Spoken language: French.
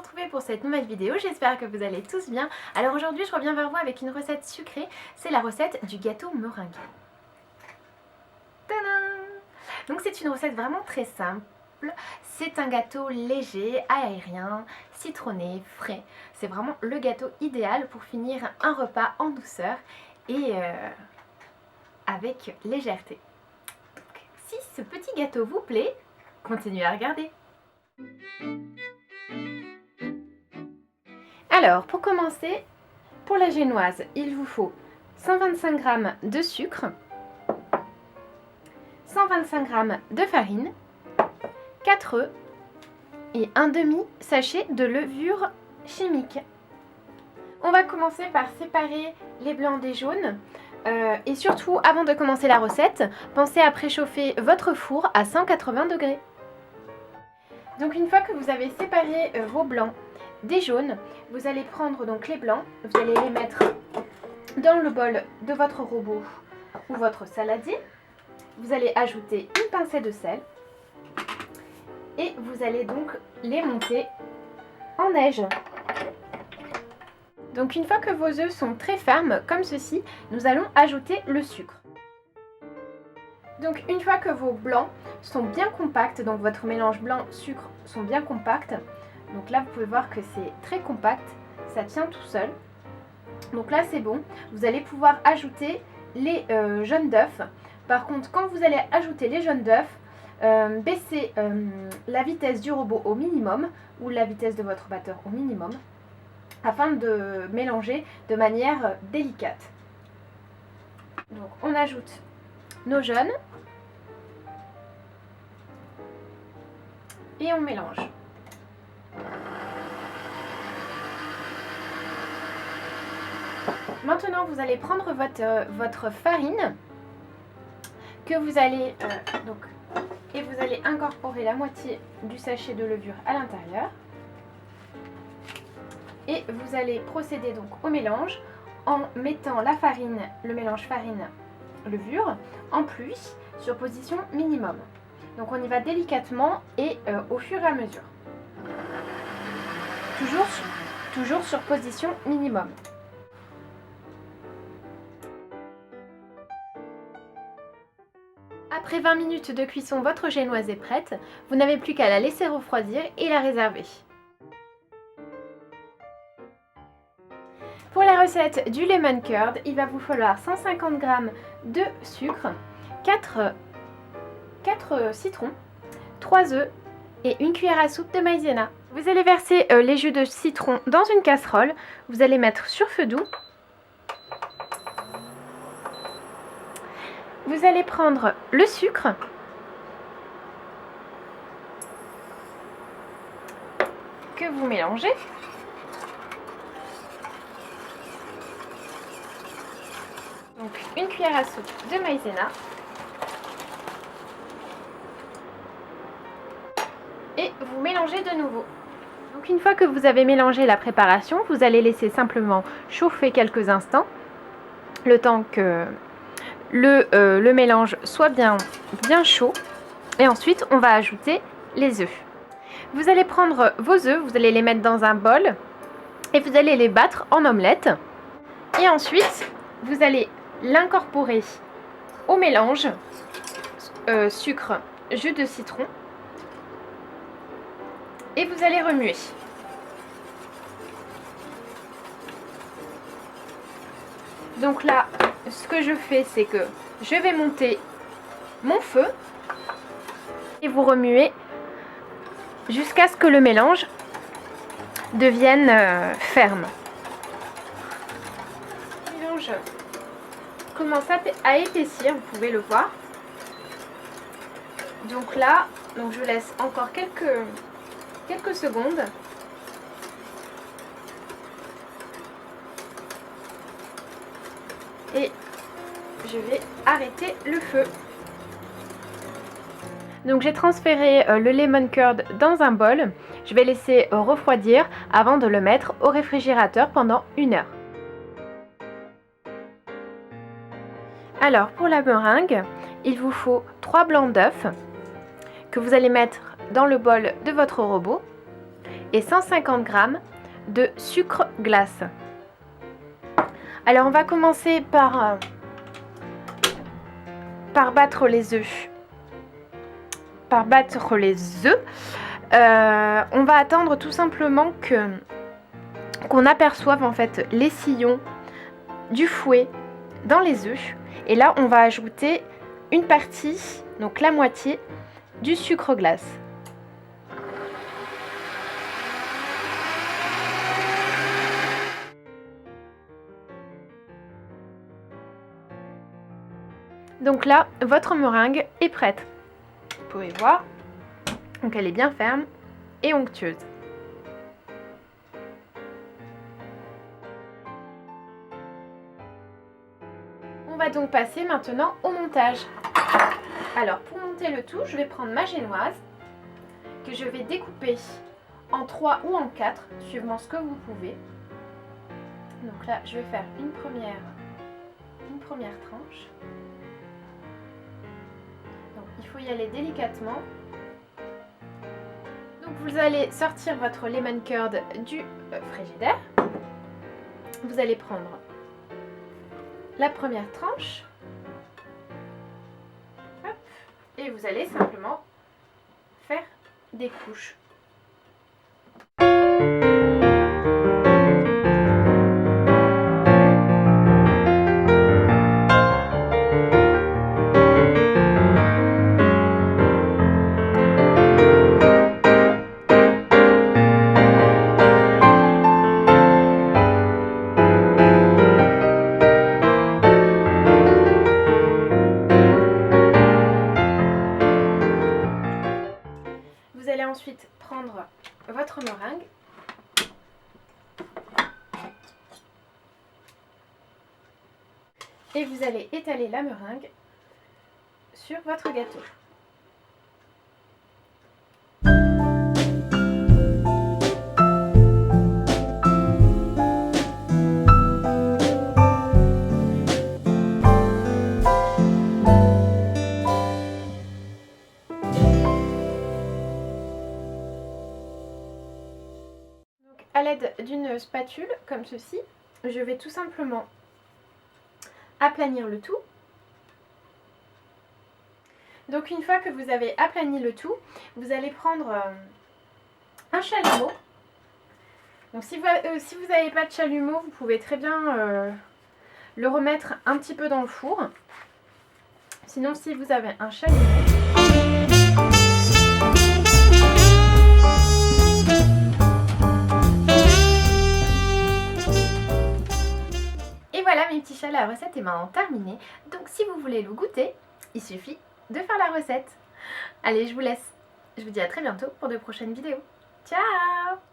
retrouver pour cette nouvelle vidéo, j'espère que vous allez tous bien. Alors aujourd'hui je reviens vers vous avec une recette sucrée, c'est la recette du gâteau meringue. Tadam! Donc c'est une recette vraiment très simple, c'est un gâteau léger, aérien, citronné, frais. C'est vraiment le gâteau idéal pour finir un repas en douceur et avec légèreté. Donc, si ce petit gâteau vous plaît, continuez à regarder. Alors, pour commencer, pour la génoise, il vous faut 125 g de sucre, 125 g de farine, 4 œufs et un demi-sachet de levure chimique. On va commencer par séparer les blancs des jaunes. Et surtout, avant de commencer la recette, pensez à préchauffer votre four à 180 degrés. Donc une fois que vous avez séparé vos blancs des jaunes, vous allez prendre donc les blancs, vous allez les mettre dans le bol de votre robot ou votre saladier. Vous allez ajouter une pincée de sel et vous allez donc les monter en neige. Donc une fois que vos œufs sont très fermes comme ceci, nous allons ajouter le sucre. Donc une fois que vos blancs sont bien compacts, donc votre mélange blanc-sucre sont bien compacts, donc là vous pouvez voir que c'est très compact, ça tient tout seul. Donc là c'est bon, vous allez pouvoir ajouter les jaunes d'œufs. Par contre quand vous allez ajouter les jaunes d'œufs, baissez la vitesse du robot au minimum ou la vitesse de votre batteur au minimum afin de mélanger de manière délicate. Donc on ajoute nos jaunes et on mélange. Maintenant vous allez prendre votre farine que vous allez et vous allez incorporer la moitié du sachet de levure à l'intérieur. Et vous allez procéder donc au mélange en mettant la farine, le mélange farine-levure en plus sur position minimum. Donc on y va délicatement et au fur et à mesure. Toujours sur position minimum. Après 20 minutes de cuisson, votre génoise est prête. Vous n'avez plus qu'à la laisser refroidir et la réserver. Pour la recette du lemon curd, il va vous falloir 150 g de sucre, 4 citrons, 3 œufs et une cuillère à soupe de maïzena. Vous allez verser les jus de citron dans une casserole. Vous allez mettre sur feu doux. Vous allez prendre le sucre que vous mélangez. Donc une cuillère à soupe de maïzena. Et vous mélangez de nouveau. Donc une fois que vous avez mélangé la préparation, vous allez laisser simplement chauffer quelques instants, le temps que le mélange soit bien chaud. Et ensuite, on va ajouter les œufs. Vous allez prendre vos œufs, vous allez les mettre dans un bol et vous allez les battre en omelette. Et ensuite, vous allez l'incorporer au mélange sucre, jus de citron. Et vous allez remuer. Donc là, ce que je fais, c'est que je vais monter mon feu et vous remuez jusqu'à ce que le mélange devienne ferme. Le mélange commence à épaissir, vous pouvez le voir. Donc là, je laisse encore quelques secondes. Et je vais arrêter le feu. Donc j'ai transféré le lemon curd dans un bol. Je vais laisser refroidir avant de le mettre au réfrigérateur pendant 1 heure. Alors pour la meringue, il vous faut 3 blancs d'œufs que vous allez mettre dans le bol de votre robot et 150 g de sucre glace. Alors on va commencer par battre les œufs. On va attendre tout simplement qu'on aperçoive en fait les sillons du fouet dans les œufs. Et là on va ajouter une partie, donc la moitié, du sucre glace. Donc là, votre meringue est prête. Vous pouvez voir, donc elle est bien ferme et onctueuse. On va donc passer maintenant au montage. Alors pour monter le tout, je vais prendre ma génoise que je vais découper en 3 ou en 4, suivant ce que vous pouvez. Donc là, je vais faire une première tranche. Donc il faut y aller délicatement. Donc vous allez sortir votre lemon curd du frigidaire. Vous allez prendre la première tranche. Hop, et vous allez simplement faire des couches. Vous allez ensuite prendre votre meringue et vous allez étaler la meringue sur votre gâteau. À l'aide d'une spatule comme ceci, je vais tout simplement aplanir le tout. Donc une fois que vous avez aplani le tout, vous allez prendre un chalumeau. Donc si vous n'avez pas de chalumeau, vous pouvez très bien le remettre un petit peu dans le four. Sinon, si vous avez un chalumeau, et voilà mes petits chats, la recette est maintenant terminée. Donc si vous voulez le goûter, il suffit de faire la recette. Allez, je vous laisse. Je vous dis à très bientôt pour de prochaines vidéos. Ciao!